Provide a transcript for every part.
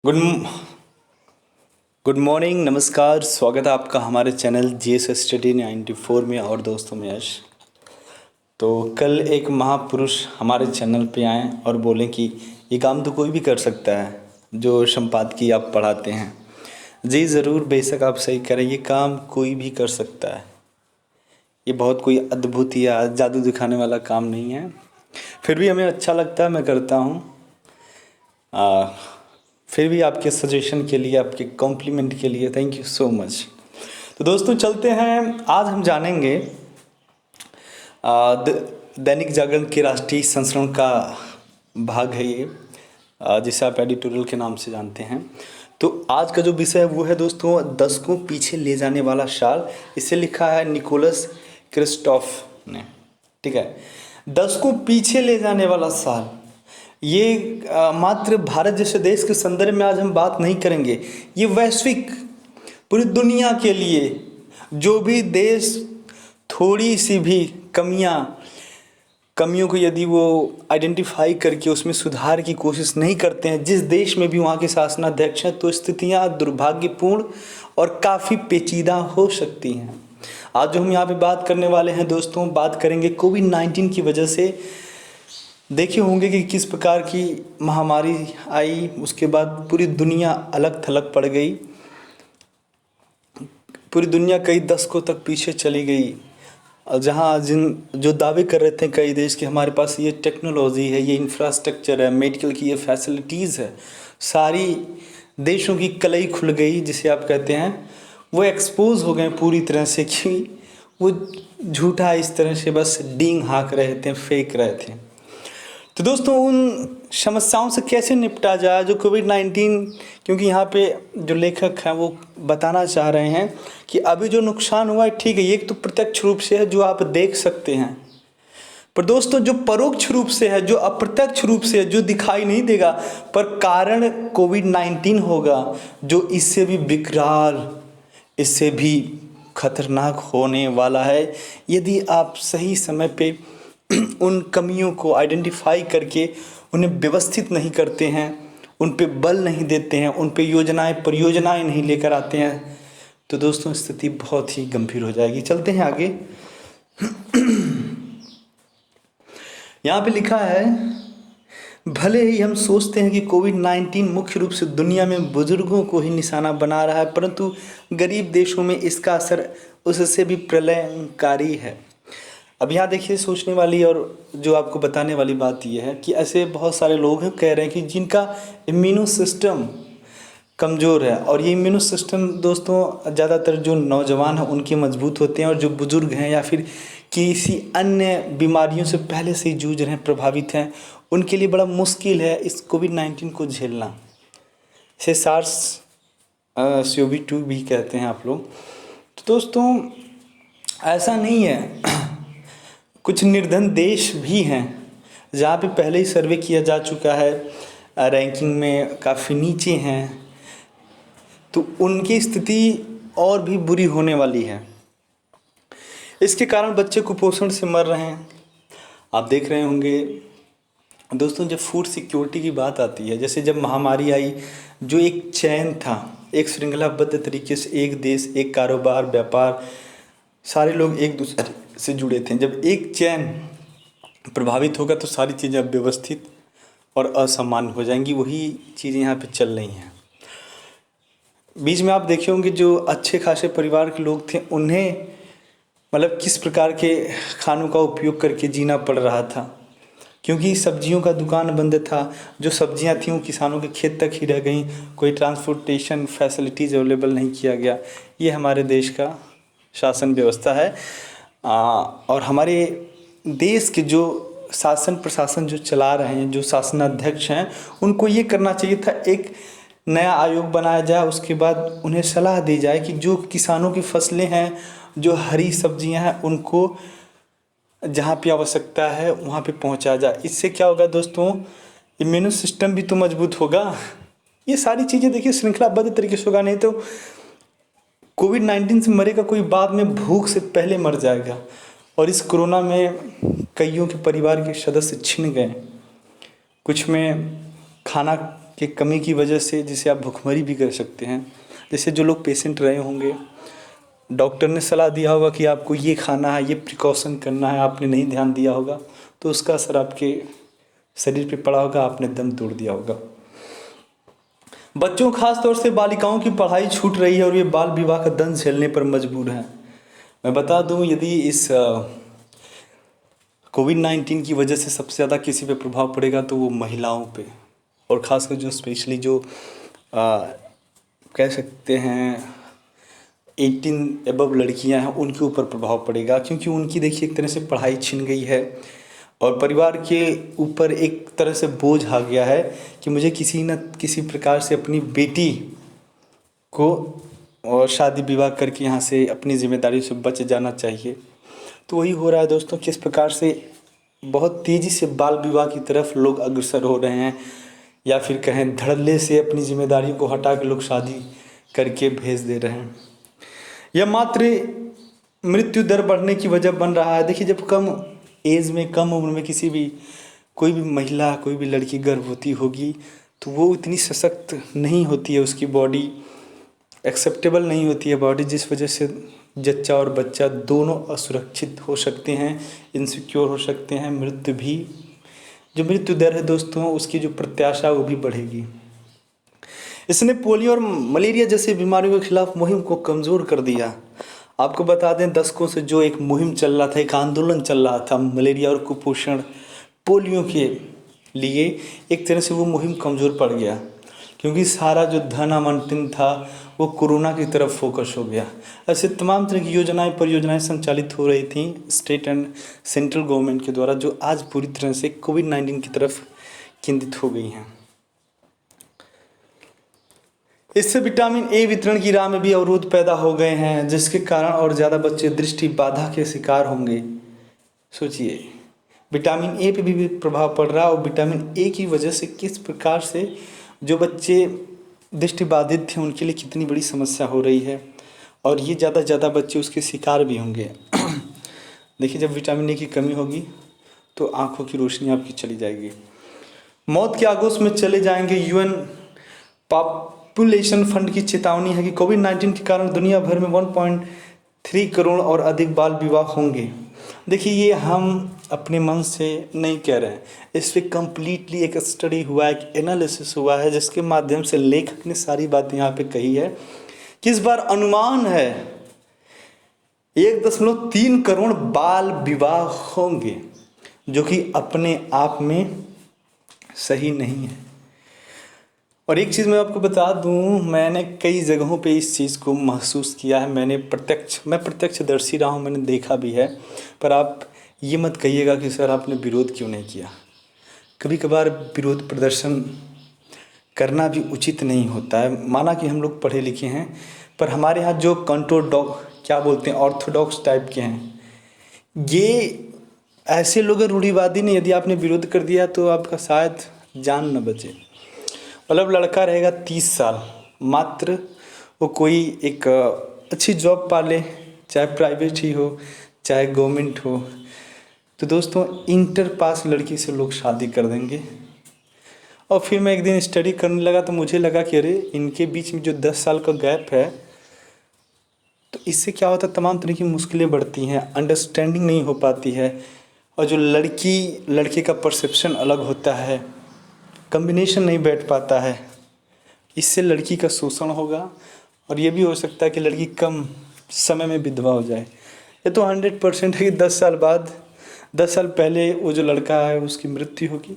Good good morning, नमस्कार। स्वागत है आपका हमारे चैनल जीएस स्टडी 94 में। और दोस्तों में यश, तो कल एक महापुरुष हमारे चैनल पे आए और बोले कि ये काम तो कोई भी कर सकता है जो संपादकीय आप पढ़ाते हैं। जी ज़रूर, बेशक आप सही करें, ये काम कोई भी कर सकता है। ये बहुत कोई अद्भुत या जादू दिखाने वाला काम नहीं है, फिर भी हमें अच्छा लगता है, मैं करता हूँ। फिर भी आपके सजेशन के लिए, आपके कॉम्प्लीमेंट के लिए थैंक यू सो मच। तो दोस्तों चलते हैं, आज हम जानेंगे दैनिक जागरण के राष्ट्रीय संस्करण का भाग है ये, जिसे आप एडिटोरियल के नाम से जानते हैं। तो आज का जो विषय है वो है दोस्तों, दशकों पीछे ले जाने वाला साल। इसे लिखा है निकोलस क्रिस्टोफ ने। ठीक है, दशकों पीछे ले जाने वाला साल। ये मात्र भारत जैसे देश के संदर्भ में आज हम बात नहीं करेंगे, ये वैश्विक पूरी दुनिया के लिए जो भी देश थोड़ी सी भी कमियों को यदि वो आइडेंटिफाई करके उसमें सुधार की कोशिश नहीं करते हैं, जिस देश में भी वहाँ के शासनाध्यक्ष हैं, तो स्थितियाँ दुर्भाग्यपूर्ण और काफ़ी पेचीदा हो सकती हैं। आज जो हम यहाँ पे बात करने वाले हैं दोस्तों, बात करेंगे कोविड-19 की वजह से। देखे होंगे कि किस प्रकार की महामारी आई, उसके बाद पूरी दुनिया अलग थलग पड़ गई, पूरी दुनिया कई दशकों तक पीछे चली गई। जहाँ जो दावे कर रहे थे कई देश के हमारे पास ये टेक्नोलॉजी है, ये इंफ्रास्ट्रक्चर है, मेडिकल की ये फैसिलिटीज़ है, सारी देशों की कलई खुल गई जिसे आप कहते हैं, वो एक्सपोज हो गए पूरी तरह से कि वो झूठा इस तरह से बस डींग हाँक रहे थे, फेंक रहे थे। तो दोस्तों उन समस्याओं से कैसे निपटा जाए जो कोविड-19, क्योंकि यहाँ पे जो लेखक हैं वो बताना चाह रहे हैं कि अभी जो नुकसान हुआ है, ठीक है, ये तो प्रत्यक्ष रूप से है जो आप देख सकते हैं, पर दोस्तों जो परोक्ष रूप से है, जो अप्रत्यक्ष रूप से है, जो दिखाई नहीं देगा, पर कारण कोविड-19 होगा, जो इससे भी विकराल, इससे भी खतरनाक होने वाला है यदि आप सही समय पे उन कमियों को आइडेंटिफाई करके उन्हें व्यवस्थित नहीं करते हैं, उन पे बल नहीं देते हैं, उन पे परियोजनाएं नहीं लेकर आते हैं, तो दोस्तों स्थिति बहुत ही गंभीर हो जाएगी। चलते हैं आगे। यहाँ पे लिखा है, भले ही हम सोचते हैं कि कोविड-19 मुख्य रूप से दुनिया में बुजुर्गों को ही निशाना बना रहा है, परंतु गरीब देशों में इसका असर उससे भी प्रलयंकारी है। अब यहाँ देखिए, सोचने वाली और जो आपको बताने वाली बात यह है कि ऐसे बहुत सारे लोग हैं कह रहे हैं कि जिनका इम्यूनो सिस्टम कमज़ोर है, और ये इम्यूनो सिस्टम दोस्तों ज़्यादातर जो नौजवान हैं उनके मजबूत होते हैं, और जो बुज़ुर्ग हैं या फिर किसी अन्य बीमारियों से पहले से ही जूझ रहे हैं, प्रभावित हैं, उनके लिए बड़ा मुश्किल है इस कोविड-19 को झेलना। इसे सार्स CoV-2 भी कहते हैं आप लोग। तो दोस्तों ऐसा नहीं है, कुछ निर्धन देश भी हैं जहाँ पे पहले ही सर्वे किया जा चुका है, रैंकिंग में काफ़ी नीचे हैं, तो उनकी स्थिति और भी बुरी होने वाली है। इसके कारण बच्चे कुपोषण से मर रहे हैं। आप देख रहे होंगे दोस्तों, जब फूड सिक्योरिटी की बात आती है, जैसे जब महामारी आई, जो एक चैन था, एक श्रृंखलाबद्ध तरीके से एक देश, एक कारोबार, व्यापार, सारे लोग एक दूसरे से जुड़े थे। जब एक चैन प्रभावित होगा तो सारी चीज़ें अव्यवस्थित और असामान्य हो जाएंगी। वही चीज़ें यहाँ पे चल रही हैं। बीच में आप देखे होंगे जो अच्छे खासे परिवार के लोग थे, उन्हें मतलब किस प्रकार के खानों का उपयोग करके जीना पड़ रहा था, क्योंकि सब्जियों का दुकान बंद था। जो सब्जियां थीं वो किसानों के खेत तक ही रह गईं, कोई ट्रांसपोर्टेशन फैसिलिटीज़ अवेलेबल नहीं किया गया। ये हमारे देश का शासन व्यवस्था है। और हमारे देश के जो शासन प्रशासन जो चला रहे हैं, जो शासनाध्यक्ष हैं, उनको ये करना चाहिए था, एक नया आयोग बनाया जाए, उसके बाद उन्हें सलाह दी जाए कि जो किसानों की फसलें हैं, जो हरी सब्जियां हैं, उनको जहाँ पे आवश्यकता है वहाँ पे पहुँचाया जाए। इससे क्या होगा दोस्तों, इम्यूनो सिस्टम भी तो मजबूत होगा। ये सारी चीज़ें देखिए श्रृंखलाबद्ध तरीके से होगा, नहीं तो कोविड-19 से मरेगा कोई, बाद में भूख से पहले मर जाएगा। और इस कोरोना में कईयों के परिवार के सदस्य छिन गए, कुछ में खाना की कमी की वजह से जिसे आप भुखमरी भी कर सकते हैं। जैसे जो लोग पेशेंट रहे होंगे, डॉक्टर ने सलाह दिया होगा कि आपको ये खाना है, ये प्रिकॉशन करना है, आपने नहीं ध्यान दिया होगा तो उसका असर आपके शरीर पे पड़ा होगा, आपने दम तोड़ दिया होगा। बच्चों, खास तौर से बालिकाओं की पढ़ाई छूट रही है और ये बाल विवाह का दंश झेलने पर मजबूर हैं। मैं बता दूं, यदि इस कोविड-19 की वजह से सबसे ज़्यादा किसी पे प्रभाव पड़ेगा तो वो महिलाओं पे, और ख़ासकर जो स्पेशली जो कह सकते हैं 18 एबव लड़कियां हैं, उनके ऊपर प्रभाव पड़ेगा, क्योंकि उनकी देखिए एक तरह से पढ़ाई छिन गई है और परिवार के ऊपर एक तरह से बोझ आ गया है कि मुझे किसी न किसी प्रकार से अपनी बेटी को और शादी विवाह करके यहाँ से अपनी जिम्मेदारी से बच जाना चाहिए। तो वही हो रहा है दोस्तों, किस प्रकार से बहुत तेज़ी से बाल विवाह की तरफ लोग अग्रसर हो रहे हैं, या फिर कहें धड़ल्ले से अपनी जिम्मेदारी को हटा के लोग शादी करके भेज दे रहे हैं। यह मात्र मृत्यु दर बढ़ने की वजह बन रहा है। देखिए, जब कम एज में, कम उम्र में कोई भी महिला, कोई भी लड़की गर्भवती होगी तो वो इतनी सशक्त नहीं होती है, उसकी बॉडी एक्सेप्टेबल नहीं होती है बॉडी, जिस वजह से जच्चा और बच्चा दोनों असुरक्षित हो सकते हैं, इनसिक्योर हो सकते हैं। जो मृत्यु दर है दोस्तों, उसकी जो प्रत्याशा वो भी बढ़ेगी। इसने पोलियो और मलेरिया जैसी बीमारियों के खिलाफ मुहिम को कमज़ोर कर दिया। आपको बता दें, दशकों से जो एक मुहिम चल रहा था, एक आंदोलन चल रहा था मलेरिया और कुपोषण, पोलियो के लिए, एक तरह से वो मुहिम कमज़ोर पड़ गया, क्योंकि सारा जो धन आवंटन था वो कोरोना की तरफ फोकस हो गया। ऐसे तमाम तरह की परियोजनाएं संचालित हो रही थी स्टेट एंड सेंट्रल गवर्नमेंट के द्वारा, जो आज पूरी तरह से कोविड-19 की तरफ केंद्रित हो गई हैं। इससे विटामिन ए वितरण की राह में भी अवरोध पैदा हो गए हैं, जिसके कारण और ज़्यादा बच्चे दृष्टि बाधा के शिकार होंगे। सोचिए, विटामिन ए पे भी प्रभाव पड़ रहा है, और विटामिन ए की वजह से किस प्रकार से जो बच्चे दृष्टिबाधित थे उनके लिए कितनी बड़ी समस्या हो रही है, और ये ज़्यादा बच्चे उसके शिकार भी होंगे। देखिए, जब विटामिन ए की कमी होगी तो आँखों की रोशनी आपकी चली जाएगी, मौत के आगोश में चले जाएंगे। यूएन पॉपुलेशन फंड की चेतावनी है कि कोविड-19 के कारण दुनिया भर में 1.3 करोड़ और अधिक बाल विवाह होंगे। देखिए, ये हम अपने मन से नहीं कह रहे हैं, इस पर कम्प्लीटली एक स्टडी हुआ है, एक एनालिसिस हुआ है, जिसके माध्यम से लेखक ने सारी बातें यहाँ पे कही है कि इस बार अनुमान है 1.3 करोड़ बाल विवाह होंगे, जो कि अपने आप में सही नहीं है। और एक चीज़ मैं आपको बता दूं, मैंने कई जगहों पे इस चीज़ को महसूस किया है। मैं प्रत्यक्षदर्शी रहा हूं, मैंने देखा भी है। पर आप ये मत कहिएगा कि सर आपने विरोध क्यों नहीं किया। कभी कभार विरोध प्रदर्शन करना भी उचित नहीं होता है। माना कि हम लोग पढ़े लिखे हैं, पर हमारे यहाँ जो ऑर्थोडॉक्स टाइप के हैं, ये ऐसे लोग रूढ़िवादी नहीं। यदि आपने विरोध कर दिया तो आपका शायद जान न बचे। मतलब लड़का रहेगा 30 साल, मात्र वो कोई एक अच्छी जॉब पा ले, चाहे प्राइवेट ही हो चाहे गवर्नमेंट हो, तो दोस्तों इंटर पास लड़की से लोग शादी कर देंगे। और फिर मैं एक दिन स्टडी करने लगा तो मुझे लगा कि अरे इनके बीच में जो 10 साल का गैप है, तो इससे क्या होता है, तमाम तरह की मुश्किलें बढ़ती हैं, अंडरस्टैंडिंग नहीं हो पाती है, और जो लड़के का परसेप्शन अलग होता है, कम्बिनेशन नहीं बैठ पाता है। इससे लड़की का शोषण होगा, और ये भी हो सकता है कि लड़की कम समय में विधवा हो जाए। ये तो 100% है कि 10 साल पहले वो जो लड़का है उसकी मृत्यु होगी,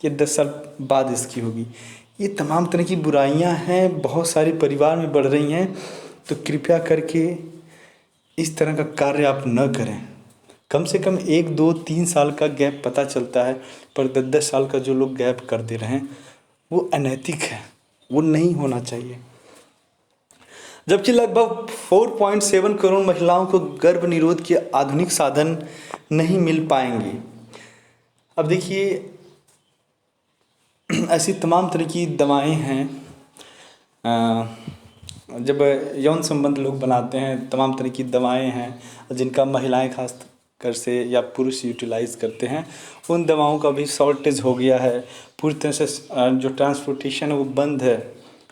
ये 10 साल बाद इसकी होगी। ये तमाम तरह की बुराइयां हैं, बहुत सारे परिवार में बढ़ रही हैं। तो कृपया करके इस तरह का कार्य आप न करें। कम से कम 1, 2, 3 साल का गैप पता चलता है, पर 10-10 साल का जो लोग गैप कर दे रहे हैं वो अनैतिक है, वो नहीं होना चाहिए। जबकि लगभग 4.7 करोड़ महिलाओं को गर्भ निरोध के आधुनिक साधन नहीं मिल पाएंगे। अब देखिए, ऐसी तमाम तरह की दवाएं हैं, जब यौन संबंध लोग बनाते हैं, तमाम तरह की दवाएं हैं जिनका महिलाएं खास घर से या पुरुष यूटिलाइज़ करते हैं, उन दवाओं का भी शॉर्टेज हो गया है। पूरी तरह से जो ट्रांसपोर्टेशन है वो बंद है।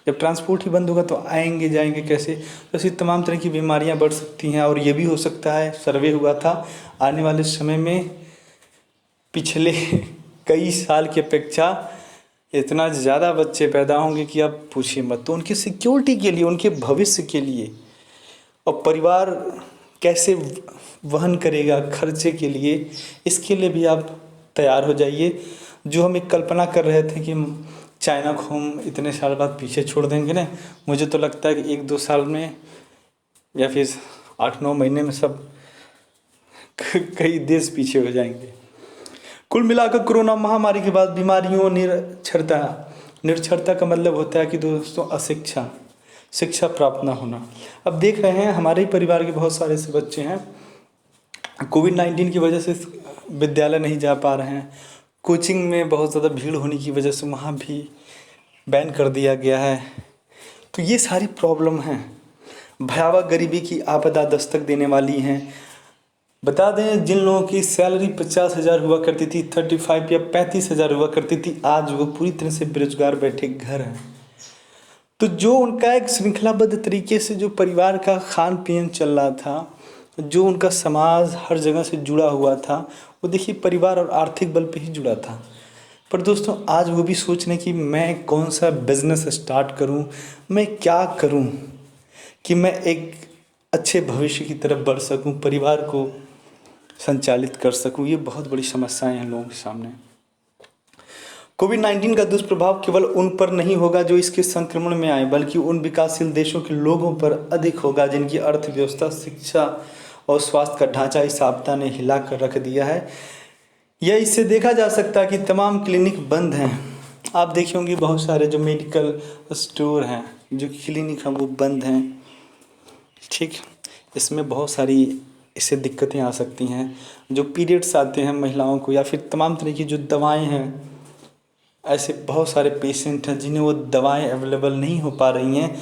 जब ट्रांसपोर्ट ही बंद होगा तो आएंगे जाएंगे कैसे? तो ऐसी तमाम तरह की बीमारियां बढ़ सकती हैं। और ये भी हो सकता है, सर्वे हुआ था, आने वाले समय में पिछले कई साल की अपेक्षा इतना ज़्यादा बच्चे पैदा होंगे कि आप पूछिए मत। तो उनकी सिक्योरिटी के लिए, उनके भविष्य के लिए, और परिवार कैसे वहन करेगा खर्चे के लिए, इसके लिए भी आप तैयार हो जाइए। जो हम एक कल्पना कर रहे थे कि चाइना को हम इतने साल बाद पीछे छोड़ देंगे ना, मुझे तो लगता है कि 1-2 साल में या फिर 8-9 महीने में सब कई देश पीछे हो जाएंगे। कुल मिलाकर कोरोना महामारी के बाद बीमारियों, निरक्षरता का मतलब होता है कि दोस्तों अशिक्षा, शिक्षा प्राप्त ना होना। अब देख रहे हैं हमारे ही परिवार के बहुत सारे ऐसे बच्चे हैं, कोविड-19 की वजह से विद्यालय नहीं जा पा रहे हैं। कोचिंग में बहुत ज़्यादा भीड़ होने की वजह से वहाँ भी बैन कर दिया गया है। तो ये सारी प्रॉब्लम हैं, भयावह गरीबी की आपदा दस्तक देने वाली हैं। बता दें, जिन लोगों की सैलरी 50,000 हुआ करती थी, 35 या 35,000 हुआ करती थी, आज वो पूरी तरह से बेरोजगार बैठे घर हैं। तो जो उनका एक श्रृंखलाबद्ध तरीके से जो परिवार का खान पीन चल रहा था, जो उनका समाज हर जगह से जुड़ा हुआ था, वो देखिए परिवार और आर्थिक बल पे ही जुड़ा था। पर दोस्तों आज वो भी सोच रहे हैं कि मैं कौन सा बिजनेस स्टार्ट करूं, मैं क्या करूं कि मैं एक अच्छे भविष्य की तरफ बढ़ सकूं, परिवार को संचालित कर सकूं। ये बहुत बड़ी समस्याएं हैं लोगों के सामने। कोविड-19 का दुष्प्रभाव केवल उन पर नहीं होगा जो इसके संक्रमण में आए, बल्कि उन विकासशील देशों के लोगों पर अधिक होगा जिनकी अर्थव्यवस्था, शिक्षा और स्वास्थ्य का ढांचा इस आपदा ने हिला कर रख दिया है। यह इससे देखा जा सकता है कि तमाम क्लिनिक बंद हैं। आप देखे होंगे बहुत सारे जो मेडिकल स्टोर हैं, जो क्लिनिक हैं, वो बंद हैं। ठीक, इसमें बहुत सारी इससे दिक्कतें आ सकती हैं। जो पीरियड्स आते हैं महिलाओं को, या फिर तमाम तरह की जो दवाएं हैं, ऐसे बहुत सारे पेशेंट हैं जिन्हें वो दवाएं अवेलेबल नहीं हो पा रही हैं,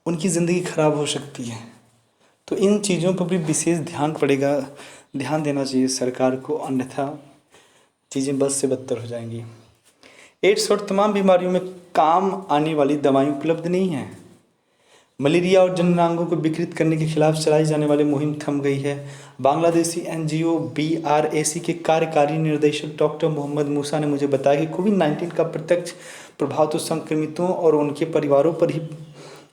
उनकी ज़िंदगी ख़राब हो सकती है। तो इन चीज़ों पर भी विशेष ध्यान देना चाहिए सरकार को, अन्यथा चीज़ें बद से बदतर हो जाएंगी। एड्स और तमाम बीमारियों में काम आने वाली दवाएं उपलब्ध नहीं हैं। मलेरिया और जननांगों को विकृत करने के खिलाफ चलाई जाने वाली मुहिम थम गई है। बांग्लादेशी एनजीओ BRAC के कार्यकारी निर्देशक डॉक्टर मोहम्मद मूसा ने मुझे बताया कि कोविड-19 का प्रत्यक्ष प्रभाव तो संक्रमितों और उनके परिवारों पर ही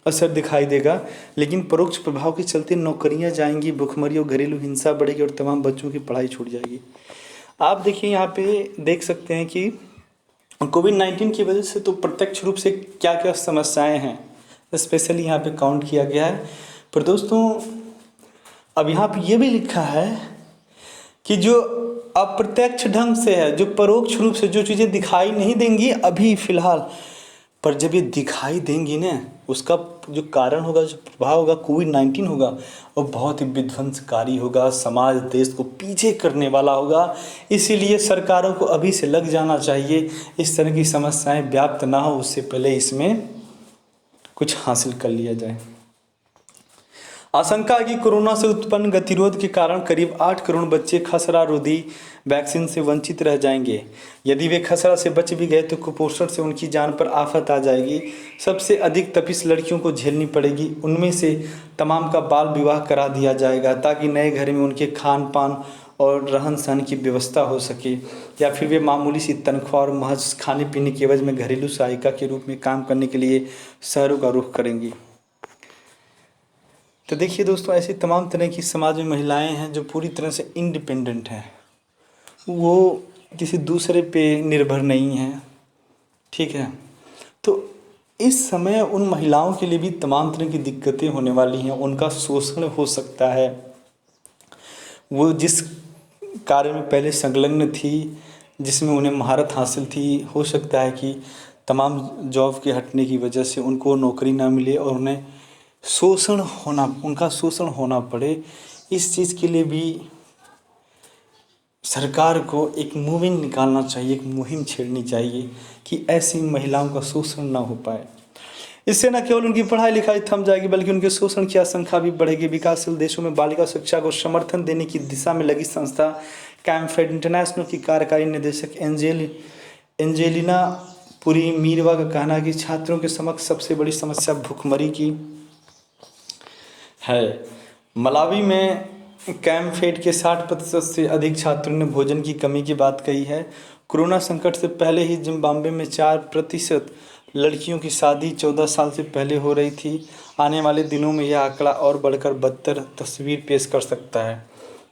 असर दिखाई देगा, लेकिन परोक्ष प्रभाव के चलते नौकरियां जाएंगी, भुखमरी और घरेलू हिंसा बढ़ेगी और तमाम बच्चों की पढ़ाई छूट जाएगी। आप देखिए यहाँ पे देख सकते हैं कि कोविड-19 की वजह से तो प्रत्यक्ष रूप से क्या क्या समस्याएं हैं, स्पेशली यहाँ पे काउंट किया गया है। पर दोस्तों अब यहाँ पे ये भी लिखा है कि जो अप्रत्यक्ष ढंग से है, जो परोक्ष रूप से जो चीज़ें दिखाई नहीं देंगी अभी फ़िलहाल, पर जब ये दिखाई देंगी ना, उसका जो कारण होगा, जो प्रभाव होगा, कोविड-19 होगा, वो बहुत ही विध्वंसकारी होगा, समाज देश को पीछे करने वाला होगा। इसीलिए सरकारों को अभी से लग जाना चाहिए, इस तरह की समस्याएं व्याप्त ना हो उससे पहले इसमें कुछ हासिल कर लिया जाए। आशंका है कि कोरोना से उत्पन्न गतिरोध के कारण करीब 8 करोड़ बच्चे खसरा रोधी वैक्सीन से वंचित रह जाएंगे। यदि वे खसरा से बच भी गए तो कुपोषण से उनकी जान पर आफत आ जाएगी। सबसे अधिक तपिश लड़कियों को झेलनी पड़ेगी। उनमें से तमाम का बाल विवाह करा दिया जाएगा ताकि नए घर में उनके खान पान और रहन सहन की व्यवस्था हो सके, या फिर वे मामूली सी तनख्वाह और महज खाने पीने के एवज में घरेलू सहायिका के रूप में काम करने के लिए शहरों का रुख करेंगी। तो देखिए दोस्तों, ऐसी तमाम तरह की समाज में महिलाएं हैं जो पूरी तरह से इंडिपेंडेंट हैं, वो किसी दूसरे पे निर्भर नहीं हैं। ठीक है, तो इस समय उन महिलाओं के लिए भी तमाम तरह की दिक्कतें होने वाली हैं। उनका शोषण हो सकता है। वो जिस कार्य में पहले संलग्न थी, जिसमें उन्हें महारत हासिल थी, हो सकता है कि तमाम जॉब के हटने की वजह से उनको नौकरी ना मिले और उन्हें उनका शोषण होना पड़े। इस चीज़ के लिए भी सरकार को एक मूवमेंट निकालना चाहिए, एक मुहिम छेड़नी चाहिए कि ऐसी महिलाओं का शोषण ना हो पाए। इससे न केवल उनकी पढ़ाई लिखाई थम जाएगी बल्कि उनके शोषण की आशंका भी बढ़ेगी। विकासशील देशों में बालिका शिक्षा को समर्थन देने की दिशा में लगी संस्था कैम्फेड इंटरनेशनल की कार्यकारी निदेशक एंजेलिना पुरी मीरवा का कहना है कि छात्रों के समक्ष सबसे बड़ी समस्या भूखमरी की है। मलावी में कैम्फेड के 60% से अधिक छात्रों ने भोजन की कमी की बात कही है। कोरोना संकट से पहले ही जिम्बाब्वे में 4% लड़कियों की शादी 14 साल से पहले हो रही थी। आने वाले दिनों में यह आंकड़ा और बढ़कर बदतर तस्वीर पेश कर सकता है।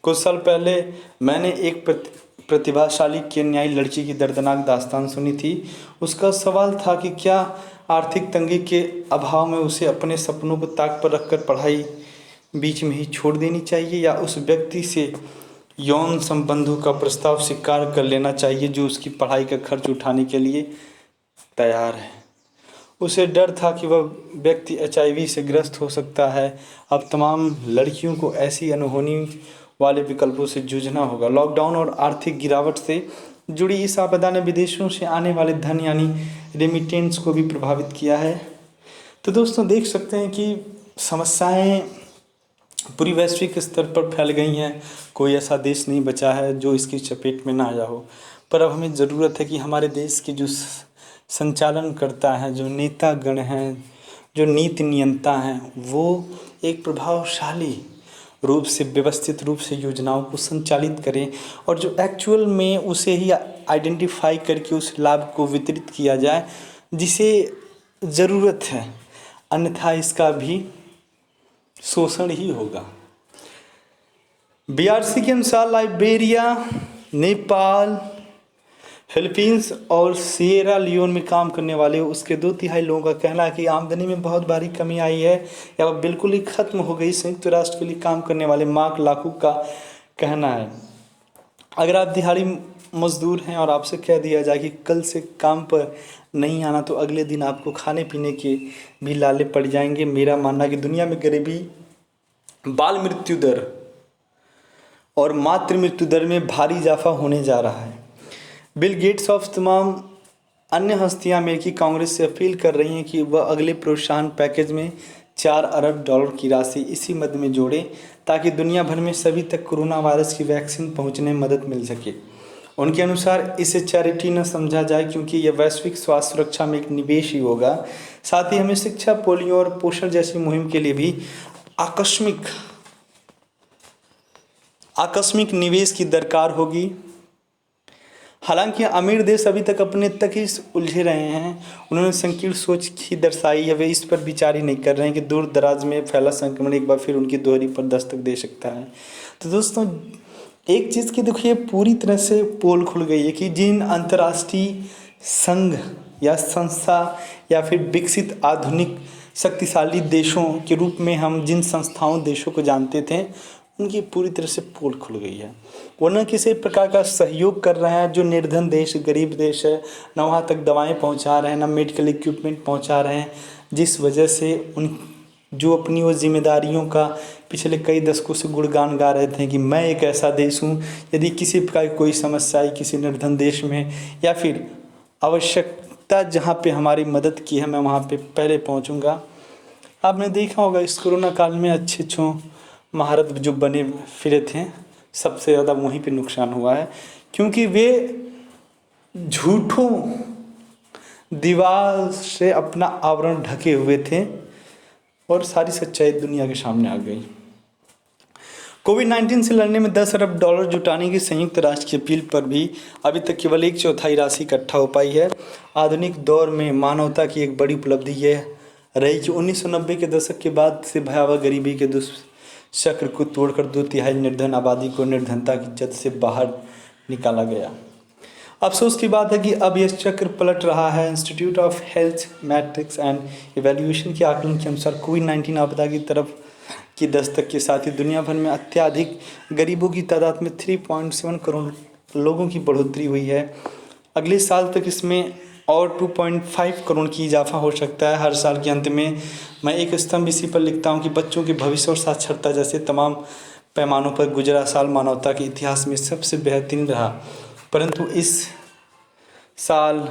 कुछ साल पहले मैंने एक प्रतिभाशाली केन्याई लड़की की दर्दनाक दास्तान सुनी थी। उसका सवाल था कि क्या आर्थिक तंगी के अभाव में उसे अपने सपनों को ताक पर रखकर पढ़ाई बीच में ही छोड़ देनी चाहिए या उस व्यक्ति से यौन संबंधों का प्रस्ताव स्वीकार कर लेना चाहिए जो उसकी पढ़ाई का खर्च उठाने के लिए तैयार है। उसे डर था कि वह व्यक्ति HIV से ग्रस्त हो सकता है। अब तमाम लड़कियों को ऐसी अनहोनी वाले विकल्पों से जूझना होगा। लॉकडाउन और आर्थिक गिरावट से जुड़ी इस आपदा ने विदेशों से आने वाले धन यानी रेमिटेंस को भी प्रभावित किया है। तो दोस्तों देख सकते हैं कि समस्याएं पूरी वैश्विक स्तर पर फैल गई हैं। कोई ऐसा देश नहीं बचा है जो इसकी चपेट में ना आया हो। पर अब हमें ज़रूरत है कि हमारे देश के जो संचालन करता है, जो नेतागण हैं, जो नीति नियंता हैं, वो एक प्रभावशाली रूप से व्यवस्थित रूप से योजनाओं को संचालित करें और जो एक्चुअल में उसे ही आइडेंटिफाई करके उस लाभ को वितरित किया जाए जिसे ज़रूरत है। अन्यथा इसका भी शोषण ही होगा। BRC के अनुसार लाइबेरिया, नेपाल, फिलीपींस और सिएरा लियोन में काम करने वाले उसके 2/3 लोगों का कहना है कि आमदनी में बहुत भारी कमी आई है या वह बिल्कुल ही खत्म हो गई। संयुक्त राष्ट्र के लिए काम करने वाले मार्क लाकूक का कहना है अगर आप दिहाड़ी मजदूर हैं और आपसे कह दिया जाए कि कल से काम पर नहीं आना तो अगले दिन आपको खाने पीने के भी लाले पड़ जाएंगे। मेरा मानना है कि दुनिया में गरीबी, बाल मृत्यु दर और मातृ मृत्यु दर में भारी इजाफा होने जा रहा है। बिल गेट्स और तमाम अन्य हस्तियां अमेरिकी कांग्रेस से अपील कर रही हैं कि वह अगले प्रोत्साहन पैकेज में $4 अरब की राशि इसी मद में जोड़े ताकि दुनिया भर में सभी तक कोरोना वायरस की वैक्सीन पहुंचने में मदद मिल सके। उनके अनुसार इसे चैरिटी न समझा जाए क्योंकि यह वैश्विक स्वास्थ्य सुरक्षा में एक निवेश ही होगा। साथ ही हमें शिक्षा, पोलियो और पोषण जैसी मुहिम के लिए भी आकस्मिक निवेश की दरकार होगी। हालांकि अमीर देश अभी तक अपने तक ही उलझे रहे हैं। उन्होंने संकीर्ण सोच ही दर्शाई है। वे इस पर विचार ही नहीं कर रहे हैं कि दूर दराज में फैला संक्रमण एक बार फिर उनकी दोहरी पर दस्तक दे सकता है। तो दोस्तों एक चीज़ की देखिए पूरी तरह से पोल खुल गई है कि जिन अंतर्राष्ट्रीय संघ या संस्था या फिर विकसित आधुनिक शक्तिशाली देशों के रूप में हम जिन संस्थाओं देशों को जानते थे उनकी पूरी तरह से पोल खुल गई है। वो न किसी प्रकार का सहयोग कर रहे हैं। जो निर्धन देश, गरीब देश है, न वहाँ तक दवाएं पहुँचा रहे हैं, न मेडिकल इक्विपमेंट पहुँचा रहे हैं, जिस वजह से उन जो अपनी वो जिम्मेदारियों का पिछले कई दशकों से गुणगान गा रहे थे कि मैं एक ऐसा देश हूँ, यदि किसी प्रकार की कोई समस्या आई किसी निर्धन देश में या फिर आवश्यकता जहाँ पे हमारी मदद की है मैं वहाँ पे पहले पहुँचूँगा। आपने देखा होगा इस कोरोना काल में अच्छे महारत जो बने फिरे थे सबसे ज़्यादा वहीं पे नुकसान हुआ है क्योंकि वे झूठों दीवार से अपना आवरण ढके हुए थे और सारी सच्चाई दुनिया के सामने आ गई। कोविड-19 से लड़ने में $10 अरब जुटाने की संयुक्त राष्ट्र की अपील पर भी अभी तक केवल 1/4 राशि इकट्ठा हो पाई है। आधुनिक दौर में मानवता की एक बड़ी उपलब्धि यह रही कि 1990 के दशक के बाद से भयावह गरीबी के दुष्चक्र को तोड़कर 2/3 निर्धन आबादी को निर्धनता की जद से बाहर निकाला गया। अफसोस की बात है कि अब यह चक्र पलट रहा है। Institute of health matrix and evaluation के आकलन के अनुसार कोविड-19 आपदा की तरफ की दस्तक के साथ ही दुनिया भर में अत्यधिक गरीबों की तादाद में 3.7 करोड़ लोगों की बढ़ोतरी हुई है। अगले साल तक इसमें और 2.5 करोड़ की इजाफा हो सकता है। हर साल के अंत में मैं एक स्तंभ इसी पर लिखता हूँ कि बच्चों के भविष्य और साक्षरता जैसे तमाम पैमानों पर गुजरा साल मानवता के इतिहास में सबसे बेहतरीन रहा, परंतु इस साल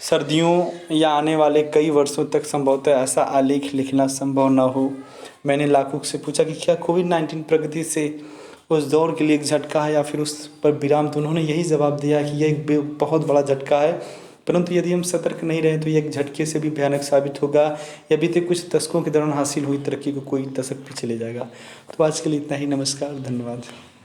सर्दियों या आने वाले कई वर्षों तक संभवतः ऐसा आलेख लिखना संभव न हो। मैंने लाखों से पूछा कि क्या कोविड-19 प्रकृति से उस दौर के लिए एक झटका है या फिर उस पर विराम, तो उन्होंने यही जवाब दिया कि यह एक बहुत बड़ा झटका है, परंतु यदि हम सतर्क नहीं रहे तो ये एक झटके से भी भयानक साबित होगा या बीते कुछ दशकों के दौरान हासिल हुई तरक्की को कोई दशक पीछे ले जाएगा। तो आज के लिए इतना ही। नमस्कार, धन्यवाद।